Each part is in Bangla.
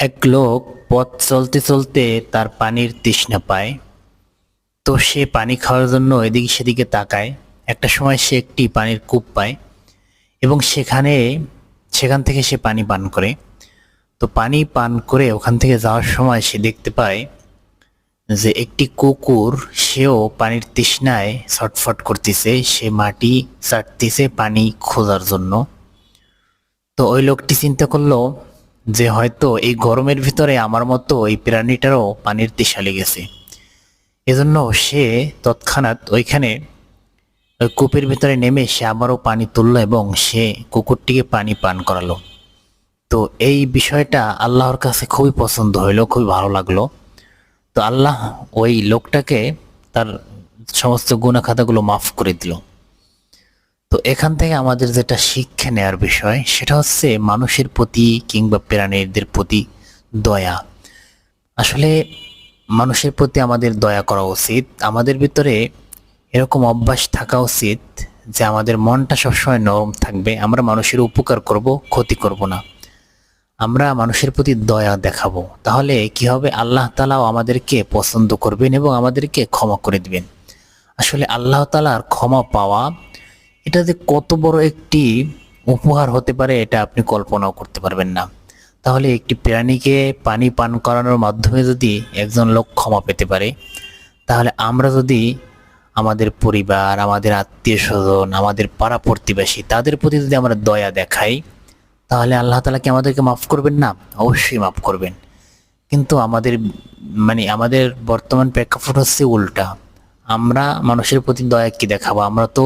এক লোক পথ চলতে চলতে তার পানির তৃষ্ণা পায়। তো সে পানি খাওয়ার জন্য এদিকে সেদিকে তাকায়। একটা সময় সে একটি পানির কূপ পায় এবং সেখান থেকে সে পানি পান করে। তো পানি পান করে ওখান থেকে যাওয়ার সময় সে দেখতে পায় যে একটি কুকুর, সেও পানির তৃষ্ণায় ছটফট করতেছে, সে মাটি চাটতেছে পানি খোঁজার জন্য। তো ওই লোকটি চিন্তা করলো যে হয়তো এই গরমের ভিতরে আমার মতো এই প্রাণীটারও পানির তৃষ্ণা লেগেছে। এজন্য সে তৎক্ষণাৎ ওইখানে ওই কূপের ভিতরে নেমে সে আবারও পানি তুললো এবং সে কুকুরটিকে পানি পান করালো। তো এই বিষয়টা আল্লাহর কাছে খুবই পছন্দ হইলো, খুবই ভালো লাগলো। তো আল্লাহ ওই লোকটাকে তার সমস্ত গুনাহ খাতাগুলো মাফ করে দিল। তো এখান থেকে আমাদের যেটা শিক্ষা নেওয়ার বিষয় সেটা হচ্ছে মানুষের প্রতি কিংবা প্রাণীদের প্রতি দয়া। আসলে মানুষের প্রতি আমাদের দয়া করা উচিত। আমাদের ভিতরে এরকম অভ্যাস থাকা উচিত যে আমাদের মনটা সবসময় নরম থাকবে, আমরা মানুষের উপকার করব, ক্ষতি করব না। আমরা মানুষের প্রতি দয়া দেখাবো, তাহলে কি হবে, আল্লাহ তাআলাও আমাদেরকে পছন্দ করবেন এবং আমাদেরকে ক্ষমা করে দিবেন। আসলে আল্লাহ তাআলার ক্ষমা পাওয়া, এটা যে কত বড় একটি উপহার হতে পারে এটা আপনি কল্পনাও করতে পারবেন না। তাহলে একটি প্রাণীকে পানি পান করানোর মাধ্যমে যদি একজন লোক ক্ষমা পেতে পারে, তাহলে আমরা যদি আমাদের পরিবার, আমাদের আত্মীয় স্বজন, আমাদের পাড়া প্রতিবেশী, তাদের প্রতি যদি আমরা দয়া দেখাই, তাহলে আল্লাহ তাআলা কি আমাদেরকে মাফ করবেন না? অবশ্যই মাফ করবেন। কিন্তু আমাদের বর্তমান প্রেক্ষাপট হচ্ছে উল্টা। আমরা মানুষের প্রতি দয়া কি দেখাবো? আমরা তো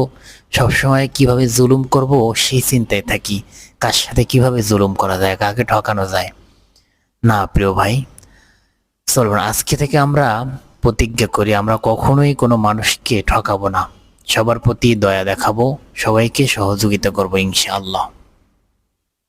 সবসময় কিভাবে জুলুম করব সেই চিন্তায় থাকি, কার সাথে কিভাবে জুলুম করা যায়, কাকে ঠকানো যায়। না প্রিয় ভাই, চলুন আজকে থেকে আমরা প্রতিজ্ঞা করি আমরা কখনোই কোনো মানুষকে ঠকাবো না, সবার প্রতি দয়া দেখাবো, সবাইকে সহযোগিতা করবো ইনশাআল্লাহ।